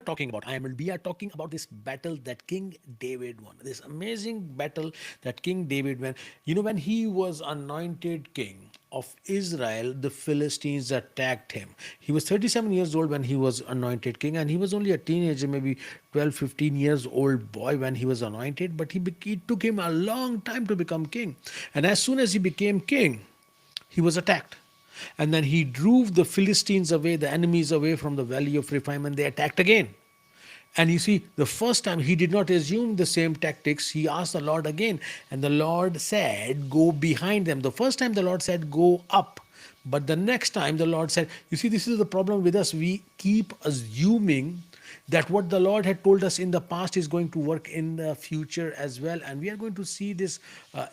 We are talking about this battle that King David won. This amazing battle that King David won. When he was anointed king of Israel, the Philistines attacked him. He was 37 years old when he was anointed king, and he was only a teenager, maybe 12, 15 years old boy when he was anointed. But it took him a long time to become king. And as soon as he became king, he was attacked. And then he drove the Philistines away, the enemies away from the valley of Rephaim, and they attacked again. And you see, the first time he did not assume the same tactics. He asked the Lord again, and the Lord said, go behind them. The first time the Lord said, go up. But the next time the Lord said, you see, this is the problem with us. We keep assuming that what the Lord had told us in the past is going to work in the future as well. And we are going to see this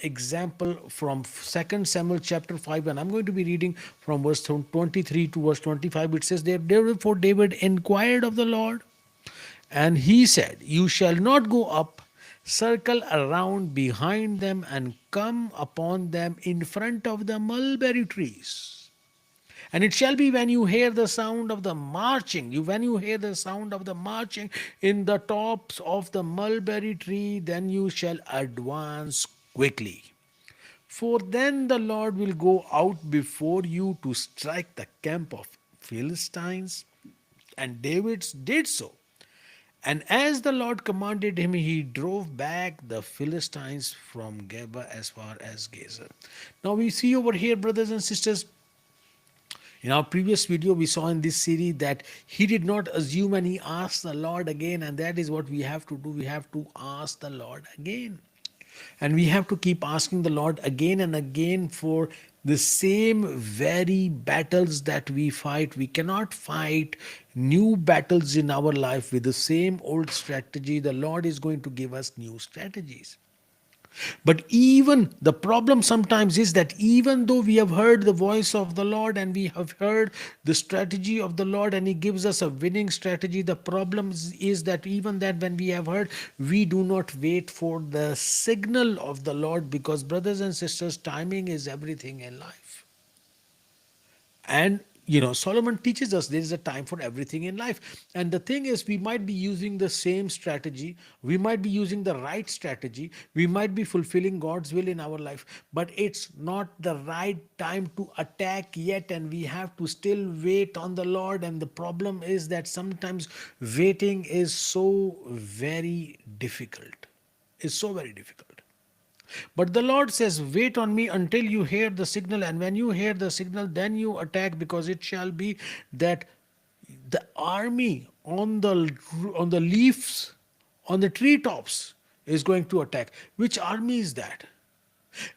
example from 2 Samuel chapter 5. And I'm going to be reading from verse 23 to verse 25. It says, therefore David inquired of the Lord, and he said, you shall not go up, circle around behind them, and come upon them in front of the mulberry trees. And it shall be when you hear the sound of the marching, when you hear the sound of the marching in the tops of the mulberry tree, then you shall advance quickly. For then the Lord will go out before you to strike the camp of Philistines. And David did so. And as the Lord commanded him, he drove back the Philistines from Geba as far as Gazer. Now we see over here, brothers and sisters, in our previous video, we saw in this series that he did not assume and he asked the Lord again. And that is what we have to do. We have to ask the Lord again. And we have to keep asking the Lord again and again for the same very battles that we fight. We cannot fight new battles in our life with the same old strategy. The Lord is going to give us new strategies. But even the problem sometimes is that even though we have heard the voice of the Lord and we have heard the strategy of the Lord and he gives us a winning strategy, the problem is that even that when we have heard, we do not wait for the signal of the Lord, because brothers and sisters, timing is everything in life. And Solomon teaches us there is a time for everything in life. And the thing is, we might be using the same strategy. We might be using the right strategy. We might be fulfilling God's will in our life. But it's not the right time to attack yet. And we have to still wait on the Lord. And the problem is that sometimes waiting is so very difficult. It's so very difficult. But the Lord says, wait on me until you hear the signal. And when you hear the signal, then you attack, because it shall be that the army on the leaves, on the treetops is going to attack. Which army is that?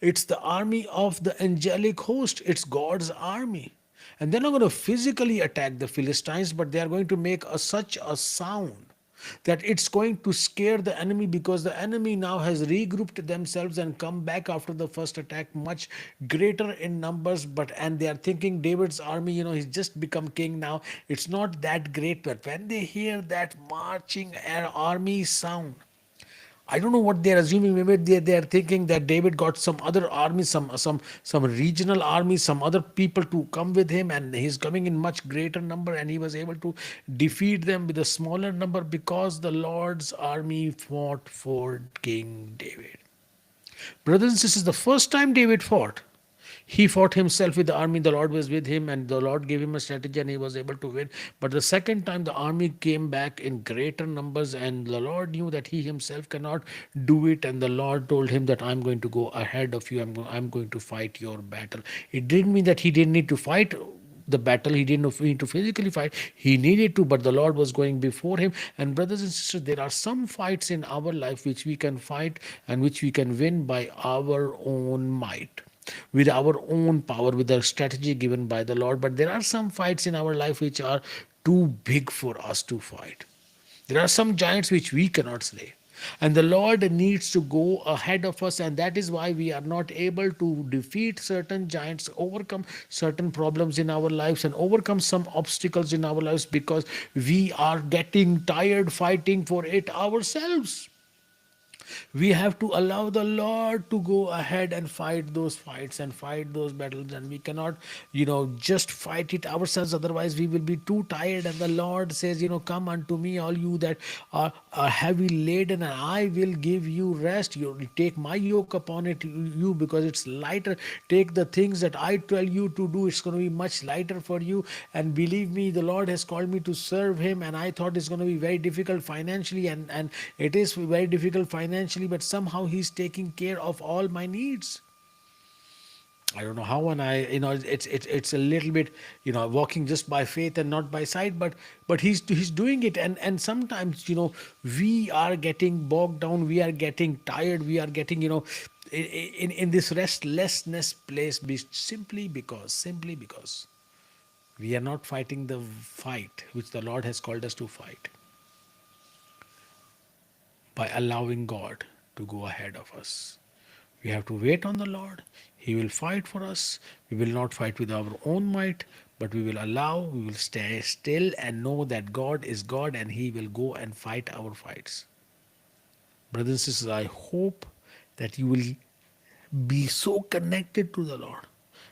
It's the army of the angelic host. It's God's army. And they're not going to physically attack the Philistines, but they are going to make such a sound that it's going to scare the enemy, because the enemy now has regrouped themselves and come back after the first attack much greater in numbers. And they are thinking David's army, he's just become king now. It's not that great. But when they hear that marching army sound, I don't know what they're assuming. Maybe they are thinking that David got some other army, some regional army, some other people to come with him, and he's coming in much greater number, and he was able to defeat them with a smaller number, because the Lord's army fought for King David. Brothers and sisters, the first time David fought, he fought himself with the army. The Lord was with him, and the Lord gave him a strategy, and he was able to win. But the second time, the army came back in greater numbers, and the Lord knew that he himself cannot do it. And the Lord told him that I'm going to go ahead of you. I'm going to fight your battle. It didn't mean that he didn't need to fight the battle. He didn't need to physically fight. He needed to, but the Lord was going before him. And brothers and sisters, there are some fights in our life which we can fight and which we can win by our own might, with our own power, with the strategy given by the Lord. But there are some fights in our life which are too big for us to fight. There are some giants which we cannot slay. And the Lord needs to go ahead of us, and that is why we are not able to defeat certain giants, overcome certain problems in our lives, and overcome some obstacles in our lives, because we are getting tired fighting for it ourselves. We have to allow the Lord to go ahead and fight those fights and fight those battles, and we cannot, just fight it ourselves. Otherwise, we will be too tired. And the Lord says, come unto me, all you that are heavy laden, and I will give you rest. You take my yoke upon it, you, because it's lighter. Take the things that I tell you to do. It's going to be much lighter for you. And believe me, the Lord has called me to serve Him, and I thought it's going to be very difficult financially, and it is very difficult financially, but somehow He's taking care of all my needs. I don't know how, and it's a little bit, walking just by faith and not by sight, but he's doing it. And sometimes, we are getting bogged down, we are getting tired, we are getting, in this restlessness place, simply because we are not fighting the fight which the Lord has called us to fight, by allowing God to go ahead of us. We have to wait on the Lord. He will fight for us. We will not fight with our own might, but we will stay still and know that God is God, and He will go and fight our fights. Brothers and sisters, I hope that you will be so connected to the Lord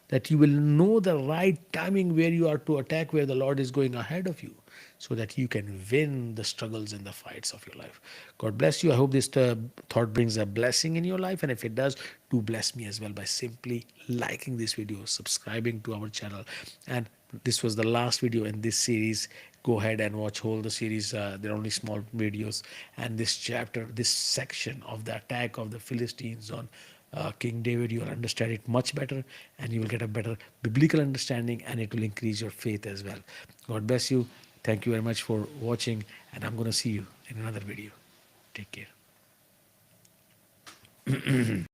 that you will know the right timing where you are to attack, where the Lord is going ahead of you, so that you can win the struggles and the fights of your life. God bless you. I hope this thought brings a blessing in your life. And if it does, do bless me as well by simply liking this video, subscribing to our channel. And this was the last video in this series. Go ahead and watch whole the series. They're only small videos. And this chapter, this section of the attack of the Philistines on King David, you will understand it much better, and you will get a better biblical understanding, and it will increase your faith as well. God bless you. Thank you very much for watching, and I'm going to see you in another video. Take care.